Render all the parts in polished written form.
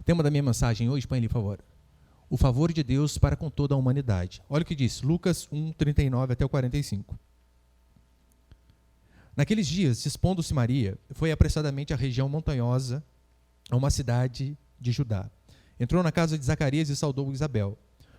Tema da minha mensagem hoje, põe ali, por favor. O favor de Deus para com toda a humanidade. Olha o que diz, Lucas 1, 39 até o 45. Naqueles dias, dispondo-se Maria, foi apressadamente à região montanhosa, a uma cidade de Judá. Entrou na casa de Zacarias e saudou Isabel.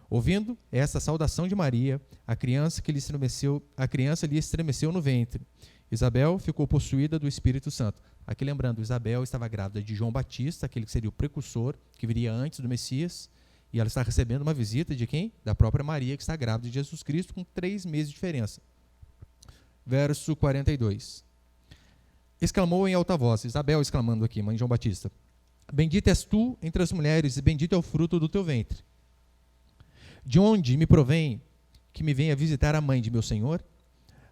Ouvindo essa saudação de Maria, a criança lhe estremeceu no ventre. Isabel ficou possuída do Espírito Santo. Aqui lembrando, Isabel estava grávida de João Batista, aquele que seria o precursor, que viria antes do Messias, e ela está recebendo uma visita de quem? Da própria Maria, que está grávida de Jesus Cristo, com 3 meses de diferença. Verso 42. Exclamou em alta voz, Isabel exclamando aqui, mãe de João Batista, bendita és tu entre as mulheres, e bendito é o fruto do teu ventre. De onde me provém que me venha visitar a mãe de meu Senhor?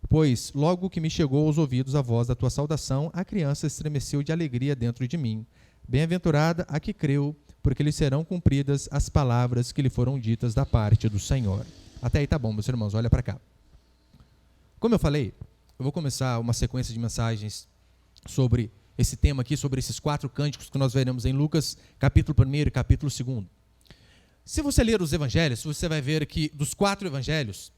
Pois, logo que me chegou aos ouvidos a voz da tua saudação, a criança estremeceu de alegria dentro de mim. Bem-aventurada a que creu, porque lhe serão cumpridas as palavras que lhe foram ditas da parte do Senhor. Até aí tá bom, meus irmãos, olha para cá. Como eu falei, eu vou começar uma sequência de mensagens sobre esse tema aqui, sobre esses 4 cânticos que nós veremos em Lucas, capítulo 1 e capítulo 2. Se você ler os evangelhos, você vai ver que dos 4 evangelhos,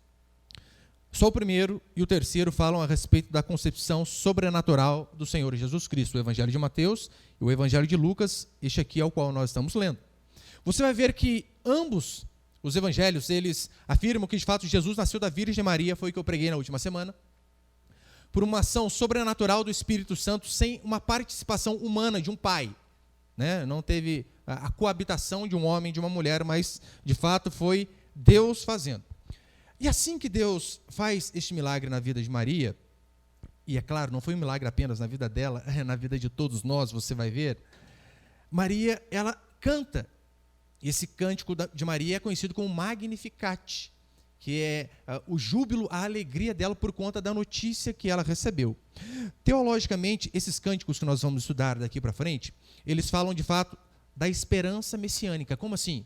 só o primeiro e o terceiro falam a respeito da concepção sobrenatural do Senhor Jesus Cristo. O evangelho de Mateus e o evangelho de Lucas, este aqui é o qual nós estamos lendo. Você vai ver que ambos os evangelhos, eles afirmam que de fato Jesus nasceu da Virgem Maria, foi o que eu preguei na última semana, por uma ação sobrenatural do Espírito Santo, sem uma participação humana de um pai. Não teve a coabitação de um homem e de uma mulher, mas de fato foi Deus fazendo. E assim que Deus faz este milagre na vida de Maria, e é claro, não foi um milagre apenas na vida dela, na vida de todos nós, você vai ver, Maria, ela canta. E esse cântico de Maria é conhecido como Magnificat, que é o júbilo, a alegria dela por conta da notícia que ela recebeu. Teologicamente, esses cânticos que nós vamos estudar daqui para frente, eles falam de fato da esperança messiânica. Como assim?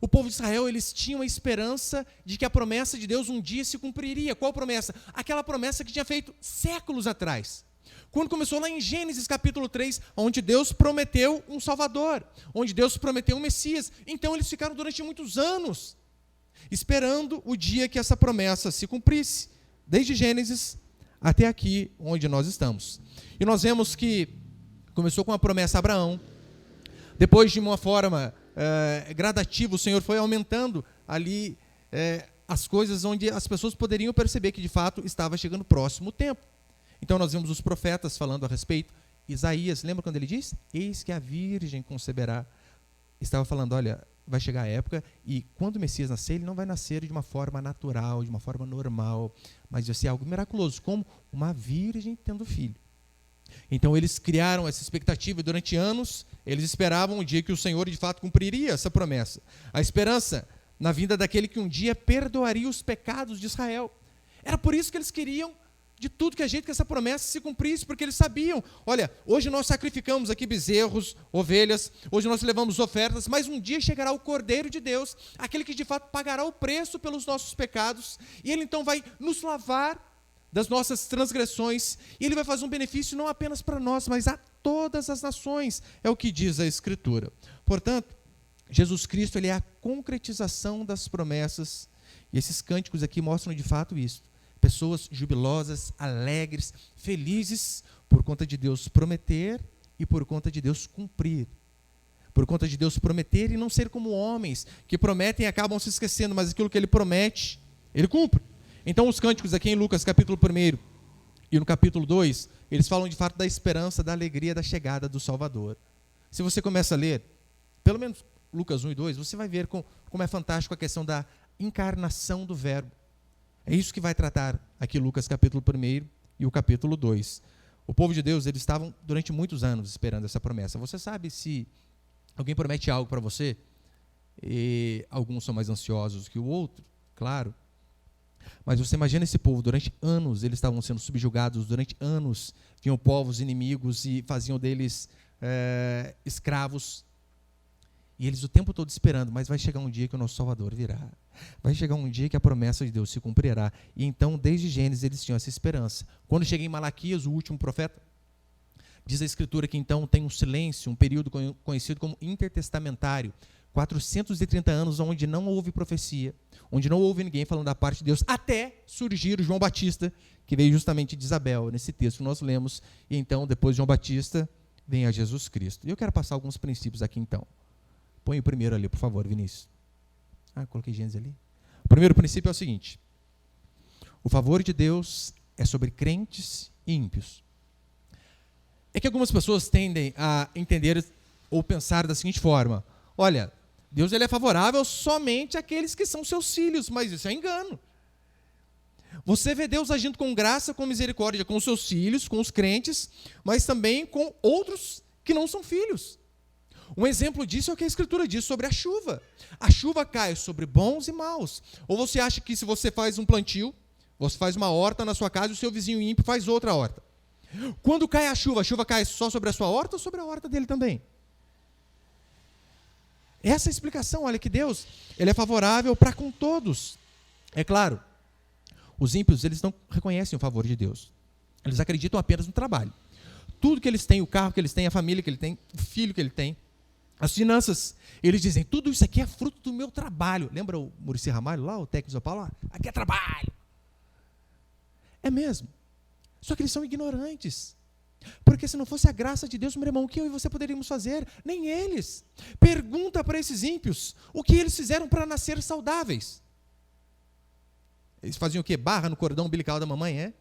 O povo de Israel, eles tinham a esperança de que a promessa de Deus um dia se cumpriria. Qual promessa? Aquela promessa que tinha feito séculos atrás. Quando começou lá em Gênesis capítulo 3, onde Deus prometeu um Salvador, onde Deus prometeu um Messias. Então eles ficaram durante muitos anos esperando o dia que essa promessa se cumprisse, desde Gênesis até aqui onde nós estamos. E nós vemos que começou com a promessa a Abraão, depois de uma forma gradativa, o Senhor foi aumentando ali as coisas onde as pessoas poderiam perceber que de fato estava chegando próximo o tempo. Então nós vemos os profetas falando a respeito. Isaías, lembra quando ele diz? Eis que a virgem conceberá. Estava falando, olha, vai chegar a época e quando o Messias nascer, ele não vai nascer de uma forma natural, de uma forma normal, mas vai ser algo miraculoso, como uma virgem tendo filho. Então eles criaram essa expectativa e durante anos eles esperavam o dia que o Senhor de fato cumpriria essa promessa. A esperança na vinda daquele que um dia perdoaria os pecados de Israel. Era por isso que eles queriam de tudo que a gente que essa promessa se cumprisse, porque eles sabiam, olha, hoje nós sacrificamos aqui bezerros, ovelhas, hoje nós levamos ofertas, mas um dia chegará o Cordeiro de Deus, aquele que de fato pagará o preço pelos nossos pecados, e ele então vai nos lavar das nossas transgressões, e ele vai fazer um benefício não apenas para nós, mas a todas as nações, é o que diz a Escritura. Portanto, Jesus Cristo, ele é a concretização das promessas, e esses cânticos aqui mostram de fato isso. Pessoas jubilosas, alegres, felizes, por conta de Deus prometer e por conta de Deus cumprir. Por conta de Deus prometer e não ser como homens, que prometem e acabam se esquecendo, mas aquilo que ele promete, ele cumpre. Então os cânticos aqui em Lucas capítulo 1 e no capítulo 2, eles falam de fato da esperança, da alegria, da chegada do Salvador. Se você começa a ler, pelo menos Lucas 1 e 2, você vai ver como é fantástico a questão da encarnação do Verbo. É isso que vai tratar aqui Lucas capítulo 1 e o capítulo 2. O povo de Deus, eles estavam durante muitos anos esperando essa promessa. Você sabe se alguém promete algo para você, e alguns são mais ansiosos que o outro, claro. Mas você imagina esse povo, durante anos eles estavam sendo subjugados, durante anos tinham povos inimigos e faziam deles escravos. E eles o tempo todo esperando, mas vai chegar um dia que o nosso Salvador virá. Vai chegar um dia que a promessa de Deus se cumprirá. E então, desde Gênesis, eles tinham essa esperança. Quando chega em Malaquias, o último profeta, Diz a Escritura que então tem um silêncio, um período conhecido como intertestamentário, 430 anos onde não houve profecia, onde não houve ninguém falando da parte de Deus, até surgir o João Batista, que veio justamente de Isabel, nesse texto que nós lemos, e então, depois de João Batista, vem a Jesus Cristo. E eu quero passar alguns princípios aqui então. Põe o primeiro ali, por favor, Vinícius. Coloquei Gênesis ali. O primeiro princípio é o seguinte: o favor de Deus é sobre crentes e ímpios. É que algumas pessoas tendem a entender ou pensar da seguinte forma: olha, Deus ele é favorável somente àqueles que são seus filhos, mas isso é engano. Você vê Deus agindo com graça, com misericórdia, com os seus filhos, com os crentes, mas também com outros que não são filhos. Um exemplo disso é o que a Escritura diz sobre a chuva. A chuva cai sobre bons e maus. Ou você acha que se você faz um plantio, você faz uma horta na sua casa e o seu vizinho ímpio faz outra horta. Quando cai a chuva cai só sobre a sua horta ou sobre a horta dele também? Essa é a explicação. Olha que Deus ele é favorável para com todos. É claro, os ímpios eles não reconhecem o favor de Deus. Eles acreditam apenas no trabalho. Tudo que eles têm, o carro que eles têm, a família que ele tem, o filho que ele tem, as finanças, eles dizem, tudo isso aqui é fruto do meu trabalho. Lembra o Muricy Ramalho lá, o técnico de São Paulo? Aqui é trabalho. É mesmo. Só que eles são ignorantes. Porque se não fosse a graça de Deus, meu irmão, o que eu e você poderíamos fazer? Nem eles. Pergunta para esses ímpios o que eles fizeram para nascer saudáveis. Eles faziam o quê? Barra no cordão umbilical da mamãe, é?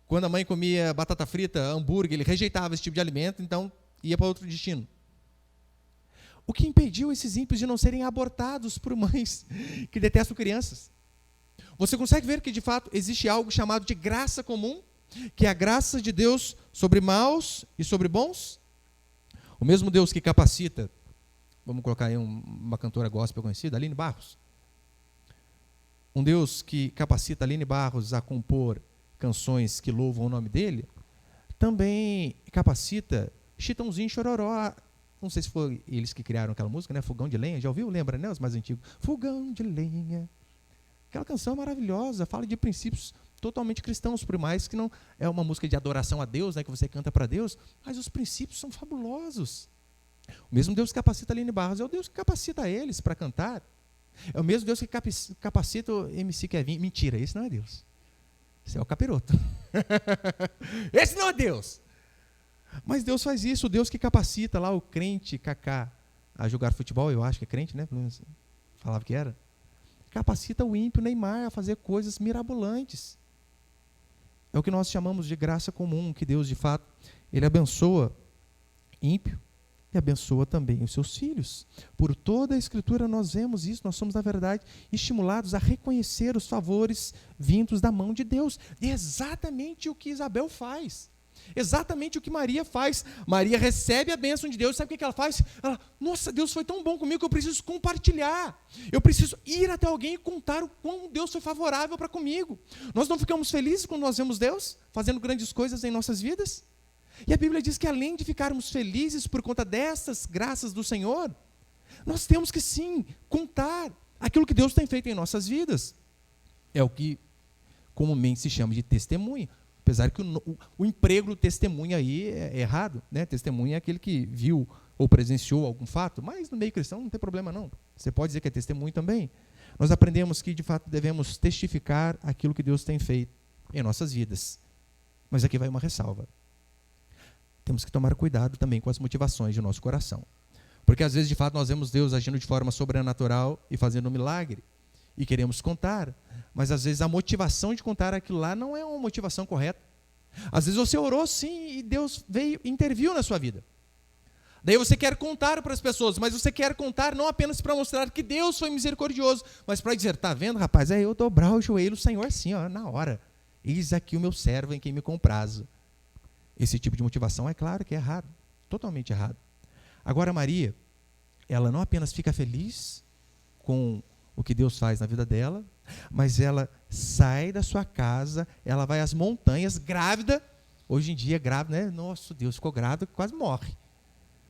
Quando a mãe comia batata frita, hambúrguer, ele rejeitava esse tipo de alimento, então ia para outro destino. O que impediu esses ímpios de não serem abortados por mães que detestam crianças? Você consegue ver que, de fato, existe algo chamado de graça comum, que é a graça de Deus sobre maus e sobre bons? O mesmo Deus que capacita, vamos colocar aí uma cantora gospel conhecida, Aline Barros. Um Deus que capacita Aline Barros a compor canções que louvam o nome dele, também capacita Chitãozinho e Chororó. Não sei se foi eles que criaram aquela música, né? Fogão de Lenha, já ouviu? Lembra, né? Os mais antigos. Fogão de Lenha. Aquela canção maravilhosa, fala de princípios totalmente cristãos, por mais que não é uma música de adoração a Deus, né, que você canta para Deus, mas os princípios são fabulosos. O mesmo Deus que capacita Aline Barros é o Deus que capacita eles para cantar. É o mesmo Deus que capacita o MC Kevin. Mentira, esse não é Deus. Esse é o capiroto. Esse não é Deus. Mas Deus faz isso, o Deus que capacita lá o crente Kaká a jogar futebol, eu acho que é crente, né? Falava que era. Capacita o ímpio Neymar a fazer coisas mirabolantes. É o que nós chamamos de graça comum, que Deus, de fato, ele abençoa ímpio e abençoa também os seus filhos. Por toda a Escritura nós vemos isso, nós somos, na verdade, estimulados a reconhecer os favores vindos da mão de Deus. E é exatamente o que Isabel faz. Exatamente o que Maria faz. Maria recebe a bênção de Deus, sabe o que ela faz? Ela, nossa, Deus foi tão bom comigo que eu preciso compartilhar. Eu preciso ir até alguém e contar o quão Deus foi favorável para comigo. Nós não ficamos felizes quando nós vemos Deus fazendo grandes coisas em nossas vidas? E a Bíblia diz que além de ficarmos felizes por conta dessas graças do Senhor, nós temos que sim contar aquilo que Deus tem feito em nossas vidas. É o que comumente se chama de testemunho. Apesar que o emprego do testemunho aí é errado, né? Testemunho é aquele que viu ou presenciou algum fato, mas no meio cristão não tem problema não. Você pode dizer que é testemunho também. Nós aprendemos que de fato devemos testificar aquilo que Deus tem feito em nossas vidas. Mas aqui vai uma ressalva. Temos que tomar cuidado também com as motivações de nosso coração. Porque às vezes de fato nós vemos Deus agindo de forma sobrenatural e fazendo um milagre. E queremos contar, mas às vezes a motivação de contar aquilo lá não é uma motivação correta. Às vezes você orou sim e Deus veio e interviu na sua vida. Daí você quer contar para as pessoas, mas você quer contar não apenas para mostrar que Deus foi misericordioso, mas para dizer, tá vendo, rapaz, é eu dobrar o joelho, o Senhor assim, ó, na hora. Eis aqui o meu servo em quem me comprazo. Esse tipo de motivação é claro que é errado, totalmente errado. Agora Maria, ela não apenas fica feliz com o que Deus faz na vida dela, mas ela sai da sua casa, ela vai às montanhas, grávida, hoje em dia grávida, né? Nossa, Deus, ficou grávida, quase morre.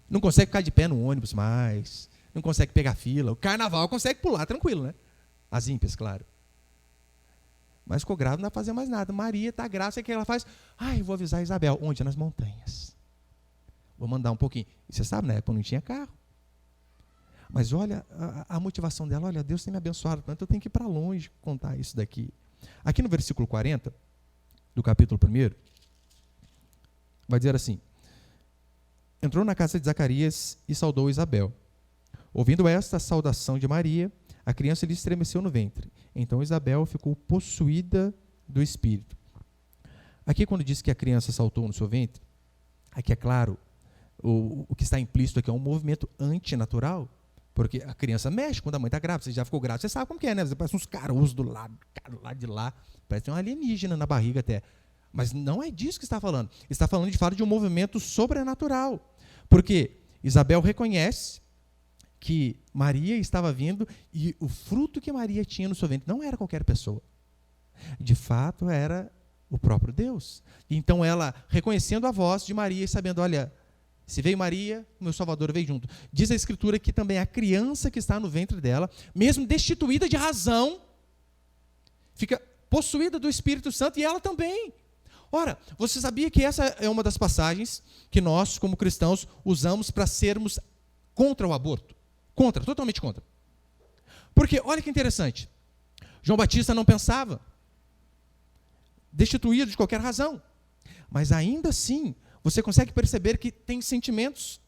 Não consegue ficar de pé no ônibus mais, não consegue pegar fila, o carnaval consegue pular tranquilo, né? As ímpias, claro. Mas ficou grávida, não vai fazer mais nada. Maria está grávida, o que ela faz? Eu vou avisar Isabel. Onde? Nas montanhas. Vou mandar um pouquinho. E você sabe, na época não tinha carro. Mas olha a motivação dela. Olha, Deus tem me abençoado tanto, eu tenho que ir para longe contar isso daqui. Aqui no versículo 40, do capítulo 1, vai dizer assim: entrou na casa de Zacarias e saudou Isabel. Ouvindo esta saudação de Maria, a criança lhe estremeceu no ventre. Então Isabel ficou possuída do Espírito. Aqui, quando diz que a criança saltou no seu ventre, aqui é claro, o que está implícito aqui é um movimento antinatural, porque a criança mexe quando a mãe está grávida. Você já ficou grávida, você sabe como que é, né? Você parece uns caroços do lado de lá, parece um alienígena na barriga até. Mas não é disso que está falando. Está falando de fato de um movimento sobrenatural, porque Isabel reconhece que Maria estava vindo e o fruto que Maria tinha no seu ventre não era qualquer pessoa. De fato, era o próprio Deus. Então, ela, reconhecendo a voz de Maria e sabendo, olha, se veio Maria, o meu Salvador veio junto. Diz a Escritura que também a criança que está no ventre dela, mesmo destituída de razão, fica possuída do Espírito Santo e ela também. Ora, você sabia que essa é uma das passagens que nós, como cristãos, usamos para sermos contra o aborto? Contra, totalmente contra. Porque, olha que interessante, João Batista não pensava, destituído de qualquer razão, mas ainda assim, você consegue perceber que tem sentimentos,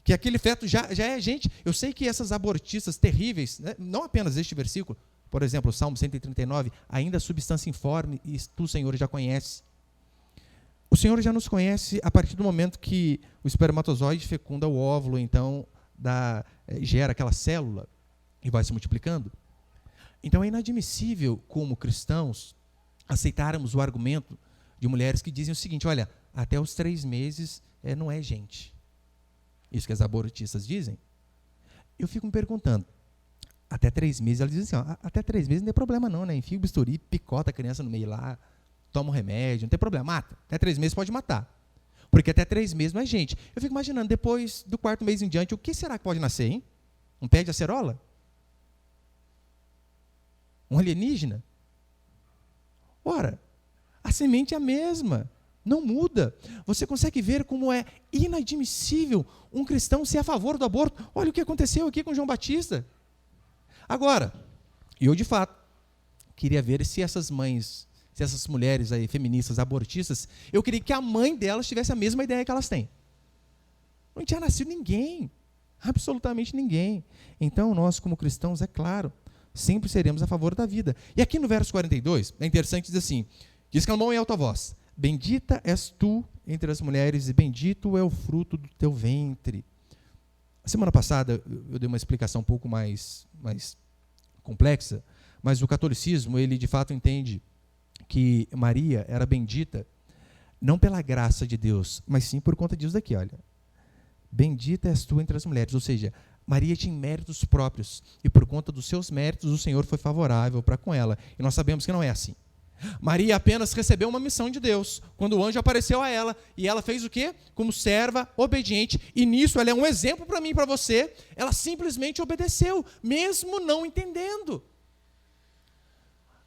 que aquele feto já é gente. Eu sei que essas abortistas terríveis, né, não apenas este versículo, por exemplo, o Salmo 139, ainda substância informe, e tu, Senhor, já conhece. O Senhor já nos conhece a partir do momento que o espermatozoide fecunda o óvulo, então gera aquela célula e vai se multiplicando. Então é inadmissível, como cristãos, aceitarmos o argumento de mulheres que dizem o seguinte: olha, até os 3 meses não é gente. Isso que as abortistas dizem. Eu fico me perguntando, até 3 meses, elas dizem assim, até 3 meses não tem problema não, né? Enfia o bisturi, picota a criança no meio lá, toma um remédio, não tem problema, mata. Até 3 meses pode matar. Porque até 3 meses não é gente. Eu fico imaginando, depois do 4º mês em diante, o que será que pode nascer, hein? Um pé de acerola? Um alienígena? Ora, a semente é a mesma, não muda. Você consegue ver como é inadmissível um cristão ser a favor do aborto. Olha o que aconteceu aqui com João Batista. Agora, eu de fato queria ver se essas mães, se essas mulheres aí, feministas, abortistas, eu queria que a mãe delas tivesse a mesma ideia que elas têm. Não tinha nascido ninguém, absolutamente ninguém. Então, nós como cristãos, é claro, sempre seremos a favor da vida. E aqui no verso 42, é interessante, diz assim, diz que clamou em alta voz: bendita és tu entre as mulheres e bendito é o fruto do teu ventre. A semana passada eu dei uma explicação um pouco mais complexa, mas o catolicismo, ele de fato entende que Maria era bendita não pela graça de Deus, mas sim por conta disso daqui, olha. Bendita és tu entre as mulheres, ou seja, Maria tinha méritos próprios, e por conta dos seus méritos o Senhor foi favorável para com ela. E nós sabemos que não é assim. Maria apenas recebeu uma missão de Deus, quando o anjo apareceu a ela, e ela fez o quê? Como serva obediente, e nisso ela é um exemplo para mim e para você, ela simplesmente obedeceu, mesmo não entendendo.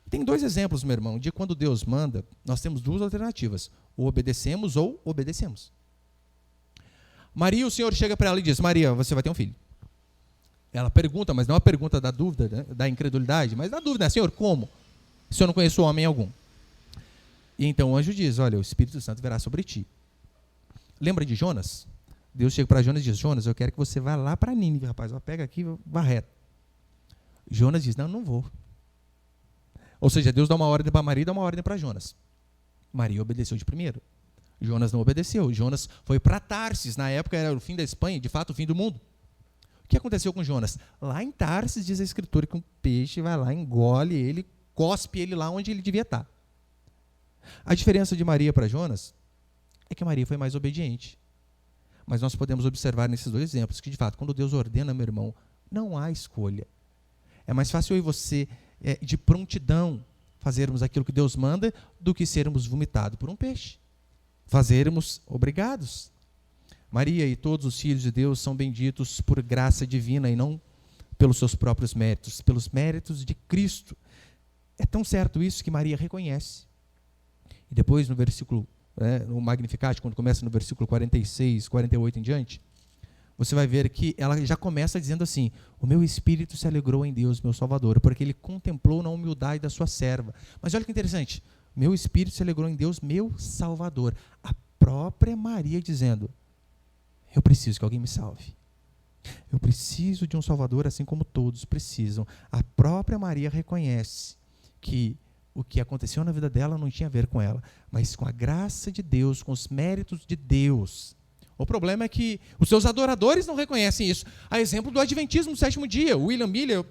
Tem 2 exemplos, meu irmão, de quando Deus manda, nós temos 2 alternativas, ou obedecemos ou obedecemos. Maria, o Senhor chega para ela e diz: Maria, você vai ter um filho. Ela pergunta, mas não a pergunta da dúvida, né, da incredulidade, mas da dúvida, né? Senhor, como? Se eu não conheço homem algum. E então o anjo diz: olha, o Espírito Santo virá sobre ti. Lembra de Jonas? Deus chega para Jonas e diz: Jonas, eu quero que você vá lá para Nínive, rapaz, pega aqui e vá reto. Jonas diz: não vou. Ou seja, Deus dá uma ordem para Maria e dá uma ordem para Jonas. Maria obedeceu de primeiro. Jonas não obedeceu. Jonas foi para Tarsis, na época era o fim da Espanha, de fato o fim do mundo. O que aconteceu com Jonas? Lá em Tarsis, diz a Escritura, que um peixe vai lá, engole ele, cospe ele lá onde ele devia estar. A diferença de Maria para Jonas é que Maria foi mais obediente. Mas nós podemos observar nesses 2 exemplos que, de fato, quando Deus ordena, meu irmão, não há escolha. É mais fácil eu e você, de prontidão, fazermos aquilo que Deus manda do que sermos vomitados por um peixe. Fazermos obrigados. Maria e todos os filhos de Deus são benditos por graça divina e não pelos seus próprios méritos, pelos méritos de Cristo. É tão certo isso que Maria reconhece. E depois no versículo, no Magnificat, quando começa no versículo 46, 48 em diante, você vai ver que ela já começa dizendo assim: o meu espírito se alegrou em Deus, meu Salvador, porque ele contemplou na humildade da sua serva. Mas olha que interessante, meu espírito se alegrou em Deus, meu Salvador. A própria Maria dizendo: eu preciso que alguém me salve. Eu preciso de um Salvador assim como todos precisam. A própria Maria reconhece que o que aconteceu na vida dela não tinha a ver com ela, mas com a graça de Deus, com os méritos de Deus. O problema é que os seus adoradores não reconhecem isso. A exemplo do Adventismo no sétimo dia. William Miller,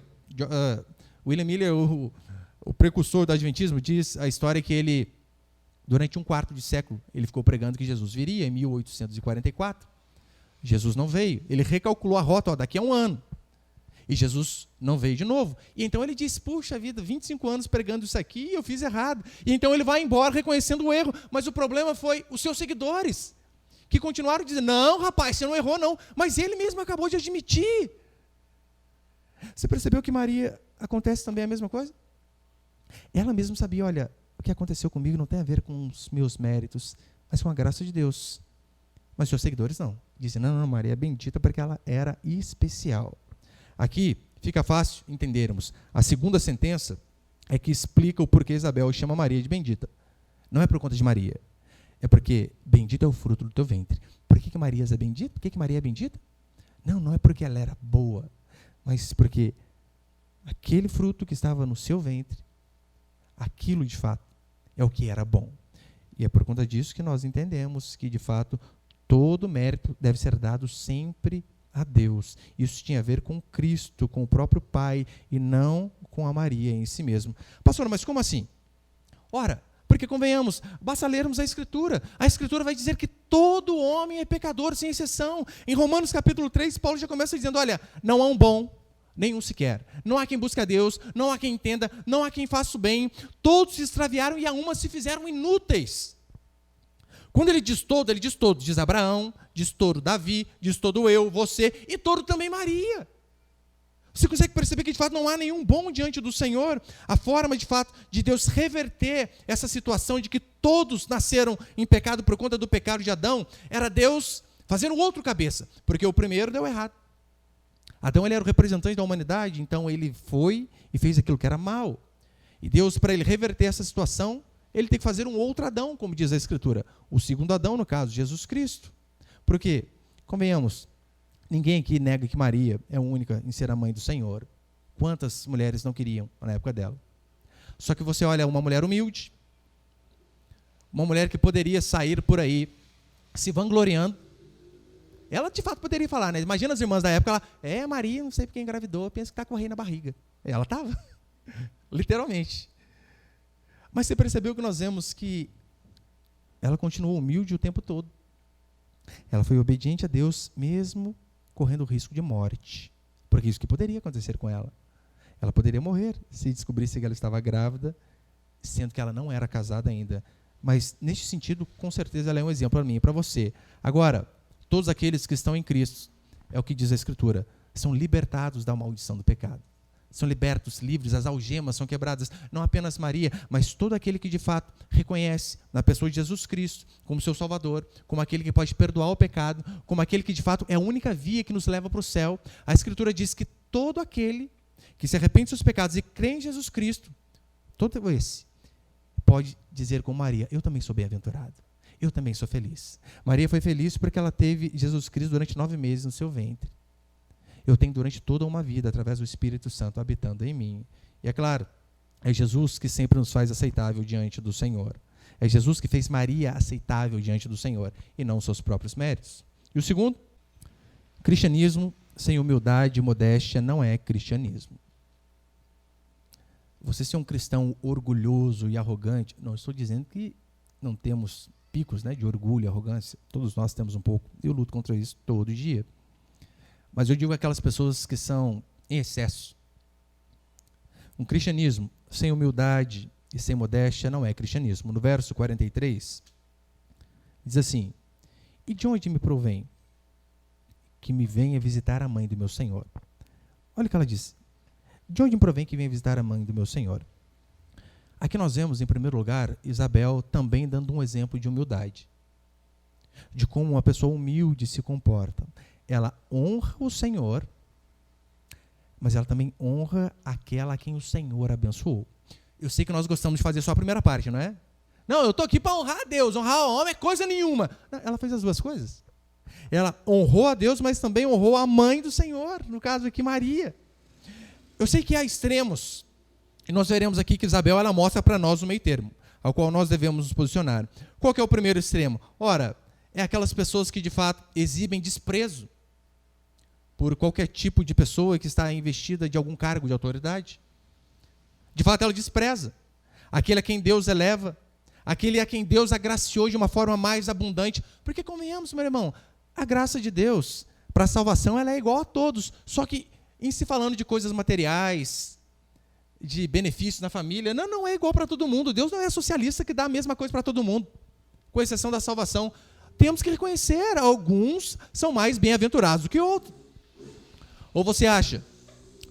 o precursor do Adventismo, diz a história que ele, durante um quarto de século, ele ficou pregando que Jesus viria em 1844. Jesus não veio. Ele recalculou a rota, daqui a um ano. E Jesus não veio de novo. E então ele diz: puxa vida, 25 anos pregando isso aqui e eu fiz errado. E então ele vai embora reconhecendo o erro. Mas o problema foi os seus seguidores, que continuaram dizendo: não, rapaz, você não errou não. Mas ele mesmo acabou de admitir. Você percebeu que Maria acontece também a mesma coisa? Ela mesma sabia: olha, o que aconteceu comigo não tem a ver com os meus méritos, mas com a graça de Deus. Mas seus seguidores não. Dizem: não, Maria é bendita porque ela era especial. Aqui fica fácil entendermos. A segunda sentença é que explica o porquê Isabel chama Maria de bendita. Não é por conta de Maria. É porque bendito é o fruto do teu ventre. Por que Maria é bendita? Por que Maria é bendita? Não é porque ela era boa, mas porque aquele fruto que estava no seu ventre, aquilo de fato é o que era bom. E é por conta disso que nós entendemos que de fato todo mérito deve ser dado sempre a Deus. Isso tinha a ver com Cristo, com o próprio Pai, e não com a Maria em si mesmo. Pastor, mas como assim? Ora, porque convenhamos, basta lermos a Escritura. A Escritura vai dizer que todo homem é pecador, sem exceção. Em Romanos capítulo 3, Paulo já começa dizendo: olha, não há um bom, nenhum sequer. Não há quem busque a Deus, não há quem entenda, não há quem faça o bem. Todos se extraviaram e a uma se fizeram inúteis. Quando ele diz todo, diz Abraão, diz todo Davi, diz todo eu, você, e todo também Maria. Você consegue perceber que de fato não há nenhum bom diante do Senhor? A forma de fato de Deus reverter essa situação de que todos nasceram em pecado por conta do pecado de Adão, era Deus fazendo outro cabeça, porque o primeiro deu errado. Adão, ele era o representante da humanidade, então ele foi e fez aquilo que era mal. E Deus, para ele reverter essa situação, ele tem que fazer um outro Adão, como diz a Escritura. O segundo Adão, no caso, Jesus Cristo. Porque, convenhamos, ninguém aqui nega que Maria é a única em ser a mãe do Senhor. Quantas mulheres não queriam na época dela? Só que você olha uma mulher humilde, uma mulher que poderia sair por aí se vangloriando. Ela de fato poderia falar, né? Imagina as irmãs da época, ela, Maria, não sei porque engravidou, pensa que está com o rei na barriga. Ela estava, literalmente. Mas você percebeu que nós vemos que ela continuou humilde o tempo todo. Ela foi obediente a Deus, mesmo correndo o risco de morte. Porque isso que poderia acontecer com ela. Ela poderia morrer se descobrisse que ela estava grávida, sendo que ela não era casada ainda. Mas, neste sentido, com certeza ela é um exemplo para mim e para você. Agora, todos aqueles que estão em Cristo, é o que diz a Escritura, são libertados da maldição do pecado. São libertos, livres, as algemas são quebradas. Não apenas Maria, mas todo aquele que de fato reconhece na pessoa de Jesus Cristo como seu Salvador, como aquele que pode perdoar o pecado, como aquele que de fato é a única via que nos leva para o céu. A Escritura diz que todo aquele que se arrepende dos seus pecados e crê em Jesus Cristo, todo esse pode dizer com Maria: eu também sou bem-aventurado, eu também sou feliz. Maria foi feliz porque ela teve Jesus Cristo durante 9 meses no seu ventre. Eu tenho durante toda uma vida, através do Espírito Santo habitando em mim. E é claro, é Jesus que sempre nos faz aceitável diante do Senhor. É Jesus que fez Maria aceitável diante do Senhor, e não os seus próprios méritos. E o segundo, cristianismo sem humildade e modéstia não é cristianismo. Você ser um cristão orgulhoso e arrogante, não estou dizendo que não temos picos, né, de orgulho e arrogância. Todos nós temos um pouco. Eu luto contra isso todo dia. Mas eu digo aquelas pessoas que são em excesso. Um cristianismo sem humildade e sem modéstia não é cristianismo. No verso 43, diz assim: e de onde me provém que me venha visitar a mãe do meu Senhor? Olha o que ela diz. De onde me provém que venha visitar a mãe do meu Senhor? Aqui nós vemos, em primeiro lugar, Isabel também dando um exemplo de humildade, de como uma pessoa humilde se comporta. Ela honra o Senhor, mas ela também honra aquela a quem o Senhor abençoou. Eu sei que nós gostamos de fazer só a primeira parte, não é? Não, eu estou aqui para honrar a Deus, honrar o homem é coisa nenhuma. Ela fez as duas coisas. Ela honrou a Deus, mas também honrou a mãe do Senhor, no caso aqui, Maria. Eu sei que há extremos, e nós veremos aqui que Isabel ela mostra para nós o meio termo, ao qual nós devemos nos posicionar. Qual que é o primeiro extremo? Ora, é aquelas pessoas que de fato exibem desprezo por qualquer tipo de pessoa que está investida de algum cargo de autoridade. De fato, ela despreza aquele a quem Deus eleva, aquele a quem Deus agraciou de uma forma mais abundante. Porque, convenhamos, meu irmão, a graça de Deus para a salvação ela é igual a todos, só que em se falando de coisas materiais, de benefícios na família, não é igual para todo mundo. Deus não é socialista que dá a mesma coisa para todo mundo, com exceção da salvação. Temos que reconhecer, alguns são mais bem-aventurados do que outros. Ou você acha,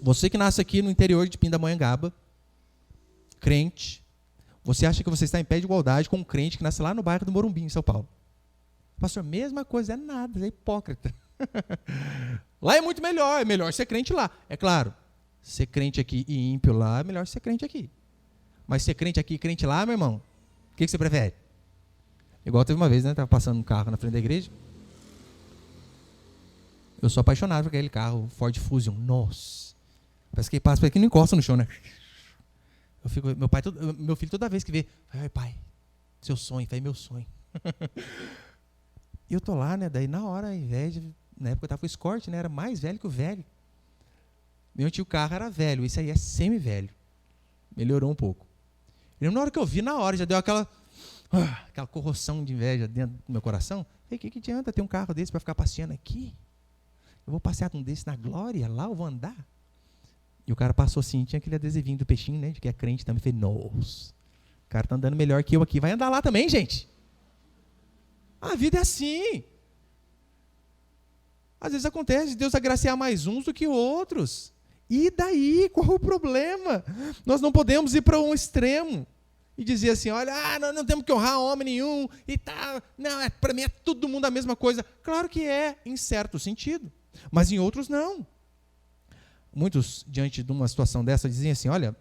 você que nasce aqui no interior de Pindamonhangaba, crente, você acha que você está em pé de igualdade com um crente que nasce lá no bairro do Morumbi, em São Paulo? Pastor, mesma coisa, é nada, é hipócrita. Lá é muito melhor, é melhor ser crente lá. É claro, ser crente aqui e ímpio lá, é melhor ser crente aqui. Mas ser crente aqui e crente lá, meu irmão, o que você prefere? Igual teve uma vez, né, estava passando um carro na frente da igreja. Eu sou apaixonado por aquele carro, Ford Fusion. Nossa, parece que ele passa por aqui e não encosta no chão, né? Eu fico, meu filho toda vez que vê, ai pai, seu sonho, foi meu sonho. E eu tô lá, né? Daí na hora, ao invés de, na época eu tava com o Escort, né? Era mais velho que o velho. Meu antigo carro era velho, esse aí é semi-velho. Melhorou um pouco. E na hora que eu vi, na hora, já deu aquela corrosão de inveja dentro do meu coração. Falei, o que adianta ter um carro desse para ficar passeando aqui? Eu vou passear com um desse na glória, lá eu vou andar. E o cara passou assim, tinha aquele adesivinho do peixinho, né? De que é crente também. Falei, nossa, o cara tá andando melhor que eu aqui. Vai andar lá também, gente. A vida é assim. Às vezes acontece de Deus agraciar mais uns do que outros. E daí? Qual o problema? Nós não podemos ir para um extremo e dizer assim, olha, não temos que honrar homem nenhum e tal. Não, para mim é todo mundo a mesma coisa. Claro que é, em certo sentido. Mas em outros não. Muitos, diante de uma situação dessa, dizem assim, olha,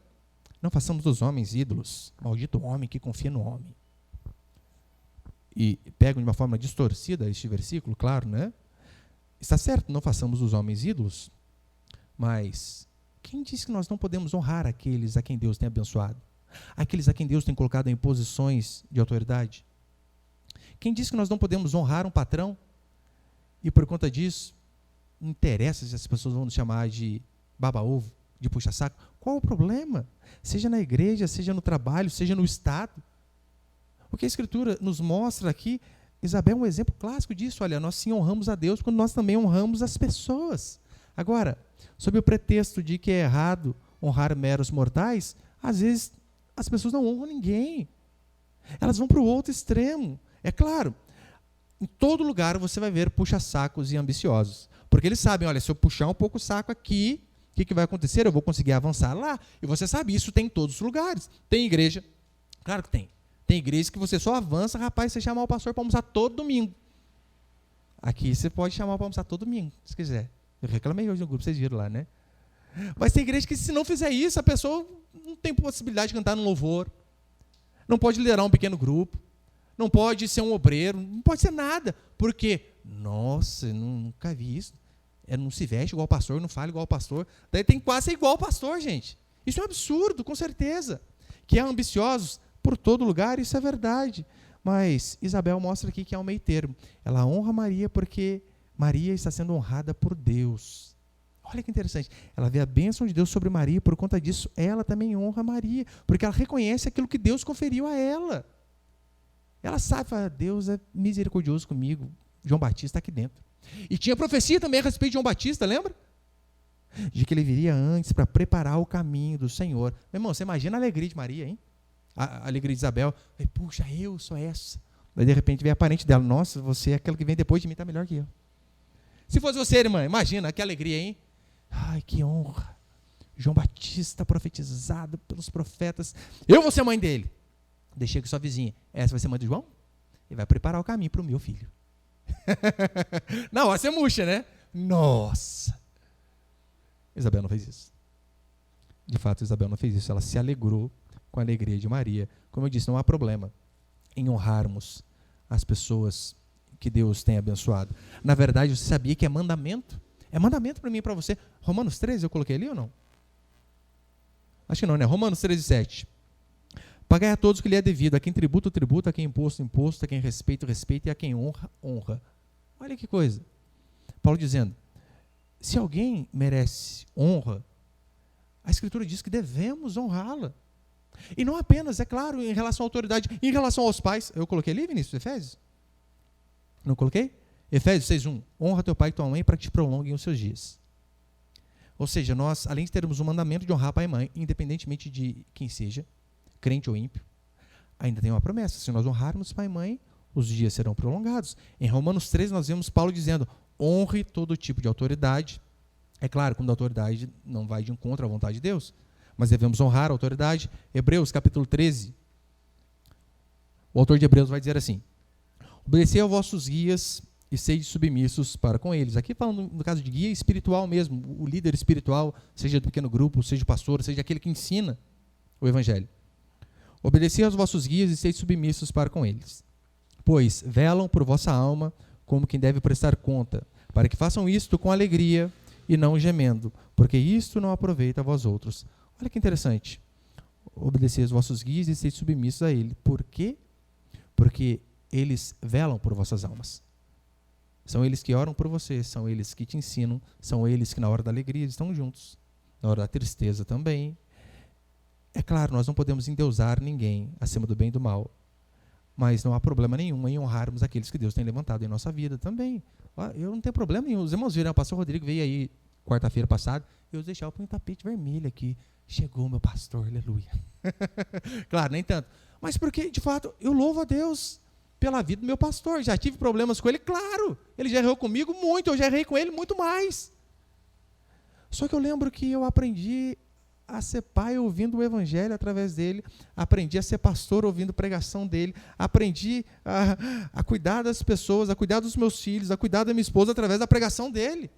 não façamos dos homens ídolos. Maldito homem que confia no homem. E pegam de uma forma distorcida este versículo, claro, né? Está certo, não façamos dos homens ídolos, mas quem diz que nós não podemos honrar aqueles a quem Deus tem abençoado? Aqueles a quem Deus tem colocado em posições de autoridade? Quem diz que nós não podemos honrar um patrão? E por conta disso, não interessa se as pessoas vão nos chamar de baba-ovo, de puxa-saco. Qual o problema? Seja na igreja, seja no trabalho, seja no Estado. O que a Escritura nos mostra aqui, Isabel é um exemplo clássico disso. Olha, nós sim honramos a Deus quando nós também honramos as pessoas. Agora, sob o pretexto de que é errado honrar meros mortais, às vezes as pessoas não honram ninguém. Elas vão para o outro extremo. É claro, em todo lugar você vai ver puxa-sacos e ambiciosos. Porque eles sabem, olha, se eu puxar um pouco o saco aqui, o que vai acontecer? Eu vou conseguir avançar lá. E você sabe, isso tem em todos os lugares. Tem igreja, claro que tem. Tem igreja que você só avança, rapaz, você chamar o pastor para almoçar todo domingo. Aqui você pode chamar para almoçar todo domingo, se quiser. Eu reclamei hoje no grupo, vocês viram lá, né? Mas tem igreja que se não fizer isso, a pessoa não tem possibilidade de cantar no louvor, não pode liderar um pequeno grupo, não pode ser um obreiro, não pode ser nada. Por quê? Nossa, eu nunca vi isso. Não se veste igual o pastor, não fala igual o pastor. Daí tem que quase ser igual o pastor, gente. Isso é um absurdo, com certeza. Que há ambiciosos por todo lugar, isso é verdade. Mas Isabel mostra aqui que há um meio termo. Ela honra Maria porque Maria está sendo honrada por Deus. Olha que interessante. Ela vê a bênção de Deus sobre Maria, por conta disso, ela também honra Maria, porque ela reconhece aquilo que Deus conferiu a ela. Ela sabe, fala, Deus é misericordioso comigo. João Batista está aqui dentro. E tinha profecia também a respeito de João Batista, lembra? De que ele viria antes para preparar o caminho do Senhor. Meu irmão, você imagina a alegria de Maria, hein? A alegria de Isabel. Puxa, eu sou essa. Daí, de repente, vem a parente dela. Nossa, você é aquela que vem depois de mim, está melhor que eu. Se fosse você, irmã, imagina, que alegria, hein? Ai, que honra. João Batista profetizado pelos profetas. Eu vou ser mãe dele. Deixei com sua vizinha. Essa vai ser mãe do João? Ele vai preparar o caminho para o meu filho. Na hora você murcha, né? Nossa! Isabel não fez isso. De fato, Isabel não fez isso. Ela se alegrou com a alegria de Maria. Como eu disse, não há problema em honrarmos as pessoas que Deus tem abençoado. Na verdade, você sabia que é mandamento? É mandamento para mim e para você. Romanos 13, eu coloquei ali ou não? Acho que não, né? Romanos 13, 7. Pagai a todos o que lhe é devido. A quem tributo, tributo. A quem imposto, imposto. A quem respeito, respeito. E a quem honra, honra. Olha que coisa. Paulo dizendo, se alguém merece honra, a Escritura diz que devemos honrá-la. E não apenas, é claro, em relação à autoridade, em relação aos pais. Eu coloquei ali, Vinícius, Efésios? Não coloquei? Efésios 6:1. Honra teu pai e tua mãe para que te prolonguem os seus dias. Ou seja, nós, além de termos o mandamento de honrar pai e mãe, independentemente de quem seja, crente ou ímpio, ainda tem uma promessa. Se nós honrarmos pai e mãe, os dias serão prolongados. Em Romanos 13, nós vemos Paulo dizendo, honre todo tipo de autoridade. É claro, quando a autoridade não vai de encontro à vontade de Deus, mas devemos honrar a autoridade. Hebreus, capítulo 13. O autor de Hebreus vai dizer assim, obedecei aos vossos guias e sede submissos para com eles. Aqui falando no caso de guia espiritual mesmo, o líder espiritual, seja do pequeno grupo, seja o pastor, seja aquele que ensina o evangelho. Obedecei aos vossos guias e sede submissos para com eles, pois velam por vossa alma como quem deve prestar conta, para que façam isto com alegria e não gemendo, porque isto não aproveita a vós outros. Olha que interessante. Obedecei aos vossos guias e sede submissos a ele. Por quê? Porque eles velam por vossas almas. São eles que oram por você, são eles que te ensinam, são eles que na hora da alegria estão juntos, na hora da tristeza também. É claro, nós não podemos endeusar ninguém acima do bem e do mal, mas não há problema nenhum em honrarmos aqueles que Deus tem levantado em nossa vida também. Eu não tenho problema nenhum. Os irmãos viram, o pastor Rodrigo veio aí quarta-feira passada, eu deixava um tapete vermelho aqui. Chegou o meu pastor, aleluia. Claro, nem tanto. Mas porque, de fato, eu louvo a Deus pela vida do meu pastor. Já tive problemas com ele, claro. Ele já errou comigo muito, eu já errei com ele muito mais. Só que eu lembro que eu aprendi a ser pai ouvindo o evangelho através dele, aprendi a ser pastor ouvindo pregação dele, aprendi a cuidar das pessoas, a cuidar dos meus filhos, a cuidar da minha esposa através da pregação dele.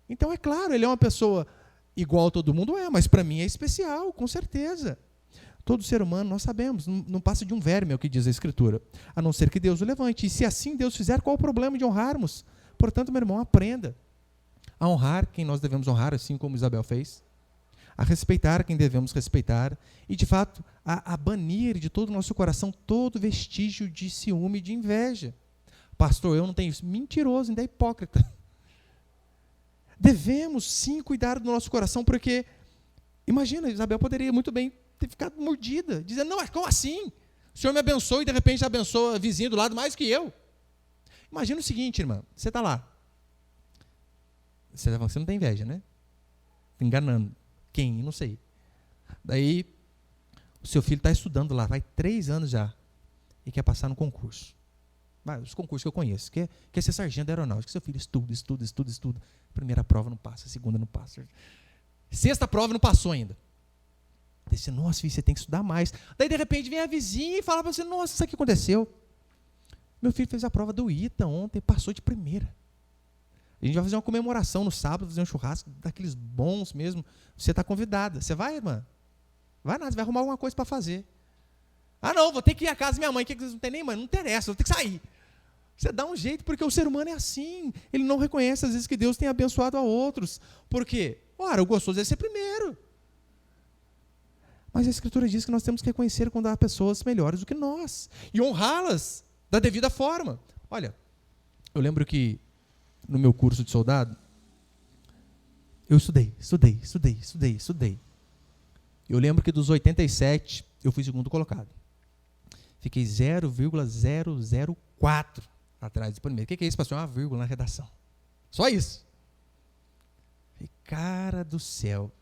Então, é claro, ele é uma pessoa igual todo mundo mas para mim é especial, com certeza. Todo ser humano, nós sabemos, não passa de um verme, é o que diz a Escritura, a não ser que Deus o levante. E se assim Deus fizer, qual o problema de honrarmos? Portanto, meu irmão, aprenda a honrar quem nós devemos honrar, assim como Isabel fez, a respeitar quem devemos respeitar e, de fato, a banir de todo o nosso coração todo vestígio de ciúme e de inveja. Pastor, eu não tenho isso. Mentiroso, ainda é hipócrita. Devemos, sim, cuidar do nosso coração, porque, imagina, Isabel poderia muito bem ter ficado mordida, dizendo, não, mas como assim? O Senhor me abençoa e, de repente, abençoa a vizinha do lado mais que eu. Imagina o seguinte, irmã, você está lá. Você não tem inveja, né? Enganando. Quem? Não sei. Daí, o seu filho está estudando lá, vai 3 anos já, e quer passar no concurso. Os concursos que eu conheço, quer ser sargento da aeronáutica. Seu filho estuda. Primeira prova não passa, segunda não passa. 6ª prova não passou ainda. Disse, nossa, filho, você tem que estudar mais. Daí, de repente, vem a vizinha e fala para você, nossa, isso aqui aconteceu. Meu filho fez a prova do ITA ontem, passou de primeira. A gente vai fazer uma comemoração no sábado, fazer um churrasco daqueles bons mesmo. Você está convidada. Você vai, irmã? Vai nada, você vai arrumar alguma coisa para fazer. Ah, não, vou ter que ir à casa da minha mãe, que não tem nem mãe, não interessa, vou ter que sair. Você dá um jeito, porque o ser humano é assim. Ele não reconhece, às vezes, que Deus tem abençoado a outros. Por quê? Ora, o gostoso é ser primeiro. Mas a Escritura diz que nós temos que reconhecer quando há pessoas melhores do que nós. E honrá-las da devida forma. Olha, eu lembro que no meu curso de soldado, eu estudei. Eu lembro que dos 87, eu fui segundo colocado. Fiquei 0,004 atrás do primeiro. O que é isso, pastor? Uma vírgula na redação. Só isso. Falei, cara do céu.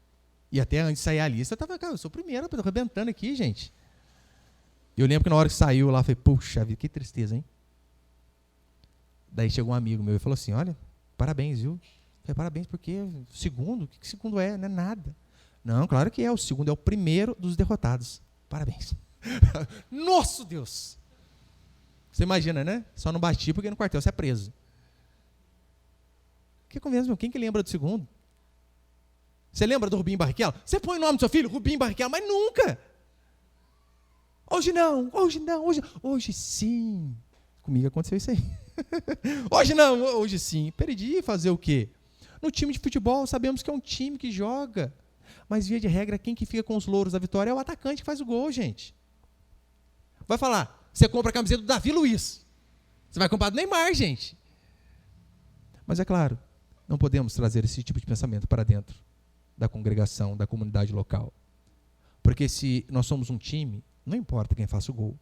E até antes de sair a lista, eu estava, cara, eu sou o primeiro, estou arrebentando aqui, gente. Eu lembro que na hora que saiu lá, eu falei, puxa vida, que tristeza, hein? Daí chegou um amigo meu e falou assim, olha, parabéns, viu? Eu falei, parabéns porque segundo, o que segundo é? Não é nada. Não, claro que é. O segundo é o primeiro dos derrotados. Parabéns. Nosso Deus! Você imagina, né? Só não bati porque no quartel você é preso. Que conversa, meu? Quem que lembra do segundo? Você lembra do Rubinho Barrichello? Você põe o nome do seu filho, Rubinho Barrichello, mas nunca. Hoje não, hoje sim. Comigo aconteceu isso aí. Hoje não, hoje sim. Perdi fazer o quê? No time de futebol, sabemos que é um time que joga. Mas, via de regra, quem que fica com os louros da vitória é o atacante que faz o gol, gente. Vai falar, você compra a camiseta do Davi Luiz. Você vai comprar do Neymar, gente. Mas, é claro, não podemos trazer esse tipo de pensamento para dentro da congregação, da comunidade local. Porque se nós somos um time, não importa quem faça o gol.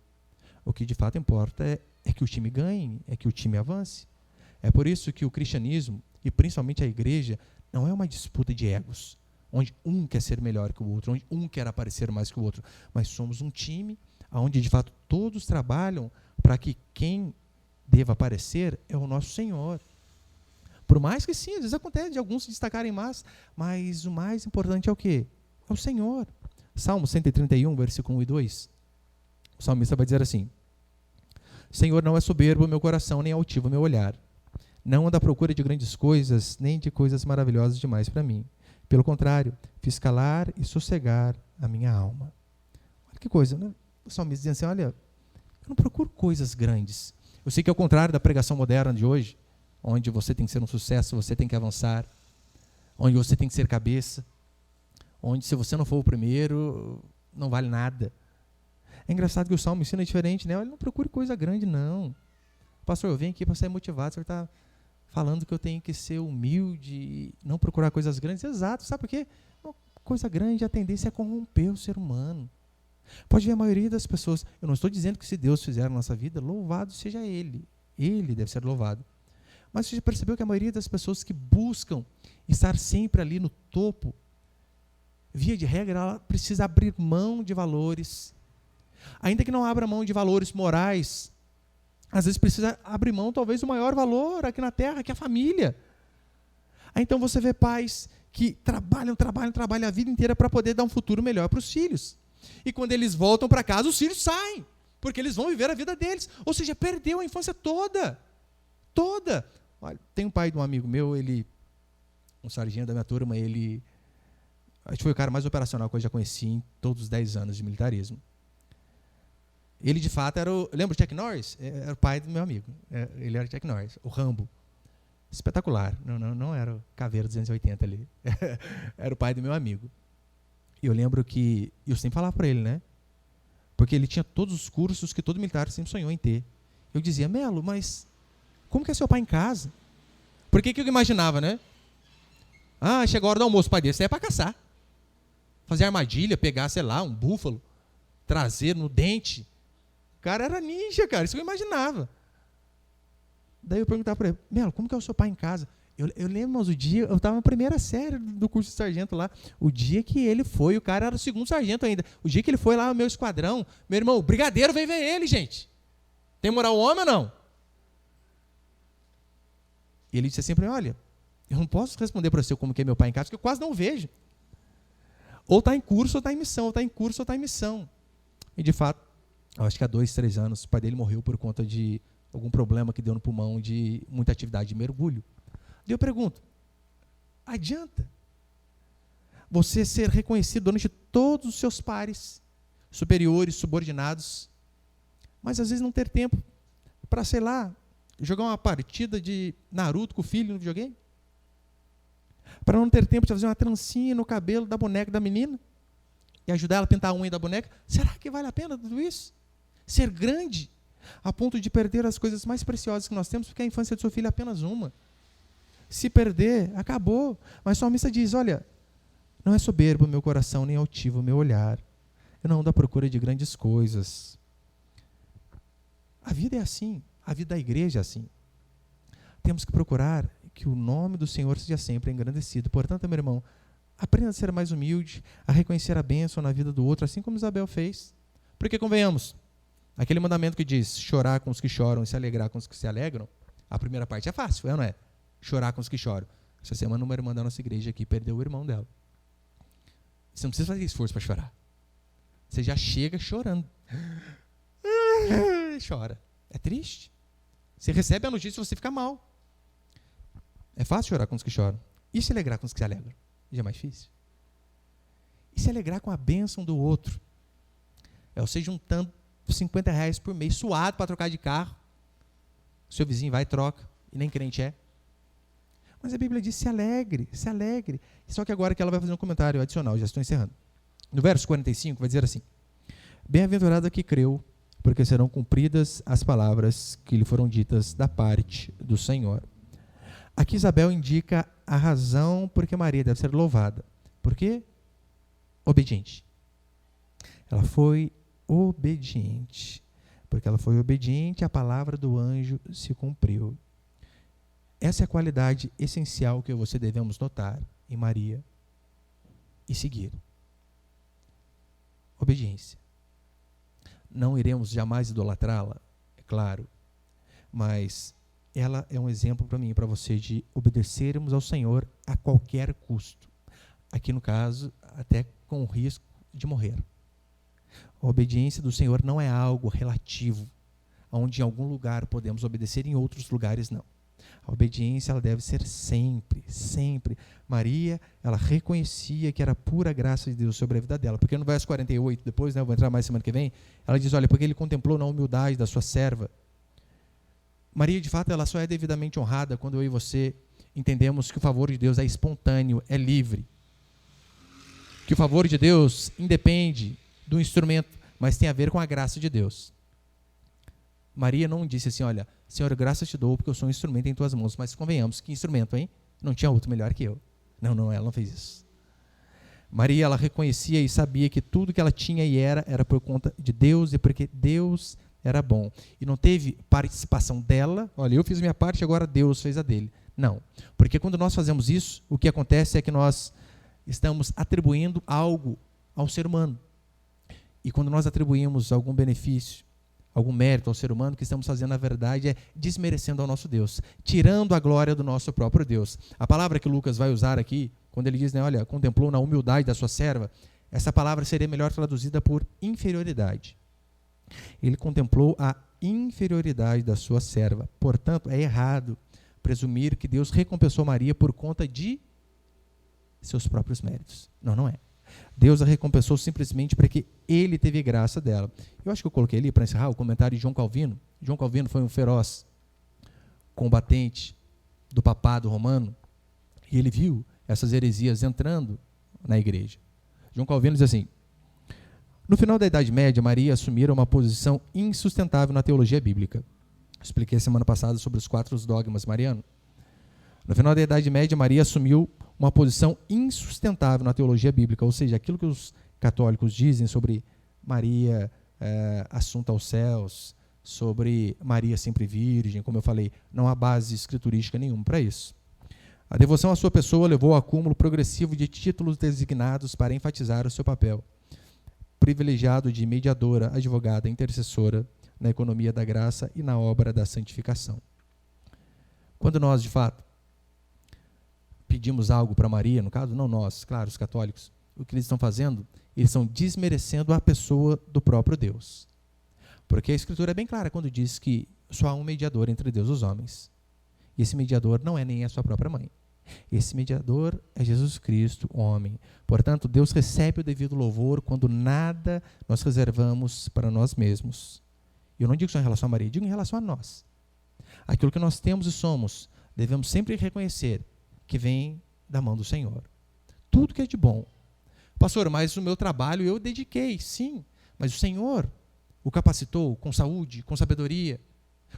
O que de fato importa é que o time ganhe, é que o time avance. É por isso que o cristianismo, e principalmente a igreja, não é uma disputa de egos, onde um quer ser melhor que o outro, onde um quer aparecer mais que o outro, mas somos um time onde de fato todos trabalham para que quem deva aparecer é o nosso Senhor. Por mais que sim, às vezes acontece de alguns se destacarem mais, mas o mais importante é o quê? É o Senhor. Salmo 131, versículo 1 e 2. O salmista vai dizer assim: Senhor, não é soberbo o meu coração, nem altivo o meu olhar. Não ando à procura de grandes coisas, nem de coisas maravilhosas demais para mim. Pelo contrário, fiz calar e sossegar a minha alma. Olha que coisa, né? O salmista dizendo assim, olha, eu não procuro coisas grandes. Eu sei que é o contrário da pregação moderna de hoje, onde você tem que ser um sucesso, você tem que avançar, onde você tem que ser cabeça, onde se você não for o primeiro, não vale nada. É engraçado que o Salmo ensina diferente, né? Olha, não procure coisa grande, não. Pastor, eu venho aqui para ser motivado, o senhor está falando que eu tenho que ser humilde, não procurar coisas grandes. Exato, sabe por quê? Uma coisa grande, a tendência é corromper o ser humano. Pode ver a maioria das pessoas, eu não estou dizendo que se Deus fizer na nossa vida, louvado seja Ele. Ele deve ser louvado. Mas você já percebeu que a maioria das pessoas que buscam estar sempre ali no topo, via de regra, ela precisa abrir mão de valores. Ainda que não abra mão de valores morais, às vezes precisa abrir mão, talvez, do maior valor aqui na Terra, que é a família. Aí, então você vê pais que trabalham a vida inteira para poder dar um futuro melhor para os filhos. E quando eles voltam para casa, os filhos saem, porque eles vão viver a vida deles. Ou seja, perdeu a infância toda. Toda. Olha, tem um pai de um amigo meu, um sargento da minha turma, acho que foi o cara mais operacional que eu já conheci em todos os 10 anos de militarismo. Ele, de fato, lembra o Chuck Norris? Era o pai do meu amigo. Ele era o Chuck Norris, o Rambo. Espetacular. Não era o Caveira 280 ali. Era o pai do meu amigo. E eu lembro que eu sempre falava para ele, né? Porque ele tinha todos os cursos que todo militar sempre sonhou em ter. Eu dizia, Melo, mas como que é seu pai em casa? Porque que eu imaginava, né? Chegou a hora do almoço, o pai dele, você é para caçar. Fazer armadilha, pegar, sei lá, um búfalo, trazer no dente. O cara era ninja, cara, isso que eu imaginava. Daí eu perguntava para ele, Melo, como que é o seu pai em casa? Eu lembro, mas o dia, eu estava na primeira série do curso de sargento lá, o dia que ele foi, o cara era o segundo sargento ainda, o dia que ele foi lá no meu esquadrão, meu irmão, o brigadeiro veio ver ele, gente. Tem moral o homem ou não? E ele disse assim para mim, olha, eu não posso responder para você como que é meu pai em casa, porque eu quase não vejo. Ou está em curso ou está em missão, ou está em curso ou está em missão. E de fato, acho que há 2, 3 anos, o pai dele morreu por conta de algum problema que deu no pulmão de muita atividade de mergulho. E eu pergunto, adianta você ser reconhecido durante todos os seus pares, superiores, subordinados, mas às vezes não ter tempo para, sei lá, jogar uma partida de Naruto com o filho no videogame? Para não ter tempo de fazer uma trancinha no cabelo da boneca da menina e ajudar ela a pintar a unha da boneca? Será que vale a pena tudo isso? Ser grande a ponto de perder as coisas mais preciosas que nós temos, porque a infância do seu filho é apenas uma. Se perder, acabou. Mas o salmista diz, olha, não é soberbo o meu coração, nem altivo o meu olhar. Eu não ando à procura de grandes coisas. A vida é assim, a vida da igreja é assim. Temos que procurar que o nome do Senhor seja sempre engrandecido. Portanto, meu irmão, aprenda a ser mais humilde, a reconhecer a bênção na vida do outro, assim como Isabel fez. Porque, convenhamos, aquele mandamento que diz chorar com os que choram e se alegrar com os que se alegram, a primeira parte é fácil, não é? Chorar com os que choram. Essa semana uma irmã da nossa igreja aqui perdeu o irmão dela. Você não precisa fazer esforço para chorar. Você já chega chorando. Chora. É triste. Você recebe a notícia e você fica mal. É fácil chorar com os que choram. E se alegrar com os que se alegram? Já é mais difícil. E se alegrar com a bênção do outro? É você juntando R$50 por mês, suado para trocar de carro. Seu vizinho vai e troca, e nem crente é. Mas a Bíblia diz, se alegre, se alegre. Só que agora que ela vai fazer um comentário adicional, já estou encerrando. No verso 45 vai dizer assim: bem-aventurado que creu, porque serão cumpridas as palavras que lhe foram ditas da parte do Senhor. Aqui Isabel indica a razão por que Maria deve ser louvada. Por quê? Obediente. Ela foi obediente. Porque ela foi obediente, a palavra do anjo se cumpriu. Essa é a qualidade essencial que eu e você devemos notar em Maria e seguir. Obediência. Não iremos jamais idolatrá-la, é claro, mas ela é um exemplo para mim e para você de obedecermos ao Senhor a qualquer custo. Aqui no caso, até com o risco de morrer. A obediência do Senhor não é algo relativo, onde em algum lugar podemos obedecer, em outros lugares não. A obediência ela deve ser sempre, sempre. Maria, ela reconhecia que era pura graça de Deus sobre a vida dela, porque no verso 48, depois, eu vou entrar mais semana que vem, ela diz, olha, porque ele contemplou na humildade da sua serva. Maria, de fato, ela só é devidamente honrada quando eu e você entendemos que o favor de Deus é espontâneo, é livre. Que o favor de Deus independe do instrumento, mas tem a ver com a graça de Deus. Maria não disse assim, olha, Senhor, graças te dou porque eu sou um instrumento em tuas mãos, mas convenhamos, que instrumento, hein? Não tinha outro melhor que eu. Não, ela não fez isso. Maria, ela reconhecia e sabia que tudo que ela tinha e era por conta de Deus e porque Deus era bom. E não teve participação dela, olha, eu fiz a minha parte, agora Deus fez a dele. Não, porque quando nós fazemos isso, o que acontece é que nós estamos atribuindo algo ao ser humano. E quando nós atribuímos algum benefício, algum mérito ao ser humano, o que estamos fazendo, na verdade, é desmerecendo ao nosso Deus, tirando a glória do nosso próprio Deus. A palavra que Lucas vai usar aqui, quando ele diz, né, olha, contemplou na humildade da sua serva, essa palavra seria melhor traduzida por inferioridade. Ele contemplou a inferioridade da sua serva. Portanto, é errado presumir que Deus recompensou Maria por conta de seus próprios méritos. Não é. Deus a recompensou simplesmente porque ele teve graça dela. Eu acho que eu coloquei ali, para encerrar, o comentário de João Calvino. João Calvino foi um feroz combatente do papado romano e ele viu essas heresias entrando na igreja. João Calvino diz assim: no final da Idade Média, Maria assumira uma posição insustentável na teologia bíblica. Expliquei semana passada sobre os 4 dogmas marianos. No final da Idade Média, Maria assumiu uma posição insustentável na teologia bíblica, ou seja, aquilo que os católicos dizem sobre Maria assunta aos céus, sobre Maria sempre virgem, como eu falei, não há base escriturística nenhuma para isso. A devoção à sua pessoa levou ao acúmulo progressivo de títulos designados para enfatizar o seu papel privilegiado de mediadora, advogada, intercessora na economia da graça e na obra da santificação. Quando nós, de fato, pedimos algo para Maria, no caso, não nós, claro, os católicos, o que eles estão fazendo? Eles estão desmerecendo a pessoa do próprio Deus. Porque a Escritura é bem clara quando diz que só há um mediador entre Deus e os homens. E esse mediador não é nem a sua própria mãe. Esse mediador é Jesus Cristo, homem. Portanto, Deus recebe o devido louvor quando nada nós reservamos para nós mesmos. Eu não digo só em relação a Maria, digo em relação a nós. Aquilo que nós temos e somos, devemos sempre reconhecer que vem da mão do Senhor. Tudo que é de bom. Pastor, mas o meu trabalho eu dediquei, sim, mas o Senhor o capacitou com saúde, com sabedoria,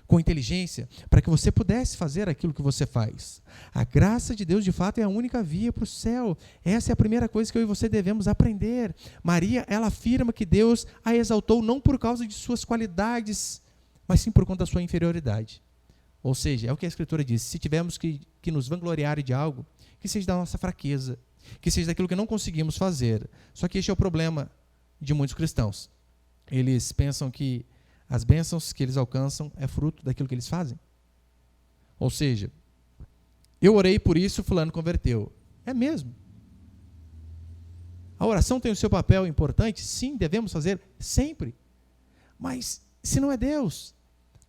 com inteligência, para que você pudesse fazer aquilo que você faz. A graça de Deus, de fato, é a única via para o céu. Essa é a primeira coisa que eu e você devemos aprender. Maria, ela afirma que Deus a exaltou não por causa de suas qualidades, mas sim por conta da sua inferioridade. Ou seja, é o que a Escritura diz, se tivermos que nos vangloriar de algo, que seja da nossa fraqueza, que seja daquilo que não conseguimos fazer. Só que este é o problema de muitos cristãos. Eles pensam que as bênçãos que eles alcançam é fruto daquilo que eles fazem. Ou seja, eu orei por isso, fulano converteu. É mesmo. A oração tem o seu papel importante? Sim, devemos fazer sempre. Mas se não é Deus,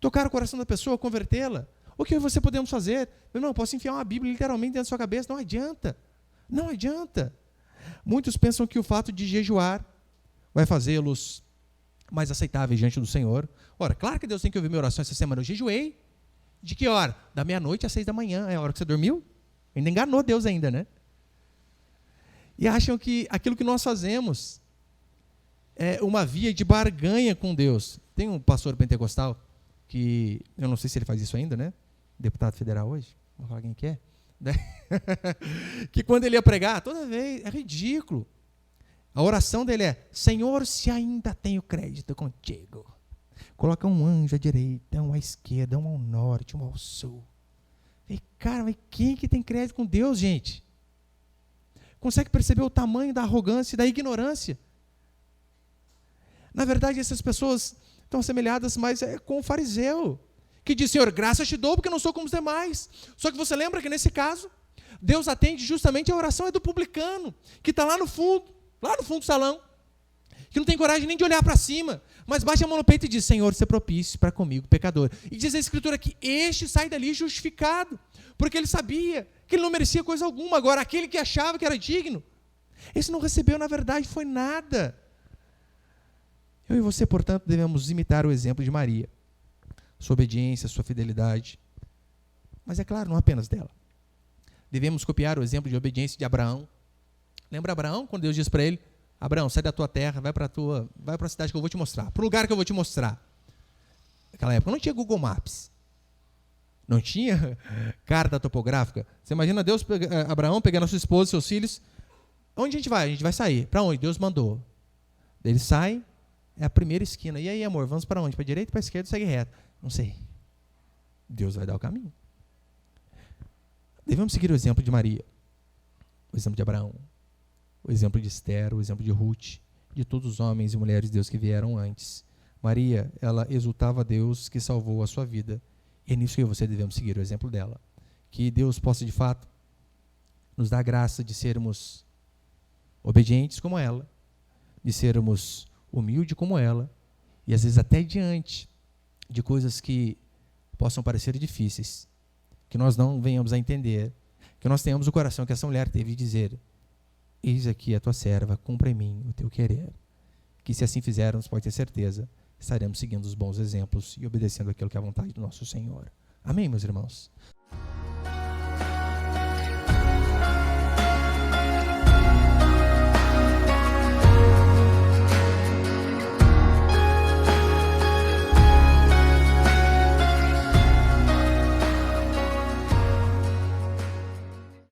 tocar o coração da pessoa, convertê-la, o que você podemos fazer? Meu irmão, posso enfiar uma Bíblia literalmente dentro da sua cabeça? Não adianta. Não adianta. Muitos pensam que o fato de jejuar vai fazê-los mais aceitáveis diante do Senhor. Ora, claro que Deus tem que ouvir minha oração essa semana. Eu jejuei. De que hora? Da meia-noite às 6 da manhã. É a hora que você dormiu? Ainda enganou Deus ainda, né? E acham que aquilo que nós fazemos é uma via de barganha com Deus. Tem um pastor pentecostal que, eu não sei se ele faz isso ainda, né? Deputado federal hoje. Vou falar quem que é. Que quando ele ia pregar, toda vez, é ridículo. A oração dele é: Senhor, se ainda tenho crédito contigo, coloca um anjo à direita, um à esquerda, um ao norte, um ao sul. E, cara, mas quem que tem crédito com Deus, gente? Consegue perceber o tamanho da arrogância e da ignorância? Na verdade, essas pessoas estão assemelhadas mais com o fariseu, que diz: Senhor, graças te dou porque não sou como os demais. Só que você lembra que nesse caso, Deus atende justamente a oração do publicano, que está lá no fundo do salão, que não tem coragem nem de olhar para cima, mas bate a mão no peito e diz: Senhor, se propício para comigo, pecador. E diz a Escritura que este sai dali justificado, porque ele sabia que ele não merecia coisa alguma. Agora, aquele que achava que era digno, esse não recebeu, na verdade, foi nada. Eu e você, portanto, devemos imitar o exemplo de Maria, sua obediência, sua fidelidade, mas é claro, não apenas dela. Devemos copiar o exemplo de obediência de Abraão. Lembra Abraão, quando Deus diz para ele: Abraão, sai da tua terra, vai para a cidade que eu vou te mostrar, para o lugar que eu vou te mostrar. Naquela época não tinha Google Maps, não tinha carta topográfica. Você imagina Abraão pegando a sua esposa e seus filhos: onde a gente vai? A gente vai sair. Para onde? Deus mandou. Ele sai, é a primeira esquina. E aí, amor, vamos para onde? Para a direita, para a esquerda, segue reto. Não sei. Deus vai dar o caminho. Devemos seguir o exemplo de Maria, o exemplo de Abraão, o exemplo de Esther, o exemplo de Ruth, de todos os homens e mulheres de Deus que vieram antes. Maria, ela exultava a Deus que salvou a sua vida. E é nisso que eu e você devemos seguir o exemplo dela. Que Deus possa, de fato, nos dar a graça de sermos obedientes como ela, de sermos humildes como ela, e às vezes até diante de coisas que possam parecer difíceis, que nós não venhamos a entender, que nós tenhamos o coração que essa mulher teve de dizer: eis aqui a tua serva, cumpra em mim o teu querer. Que se assim fizermos, pode ter certeza, estaremos seguindo os bons exemplos e obedecendo aquilo que é a vontade do nosso Senhor. Amém, meus irmãos?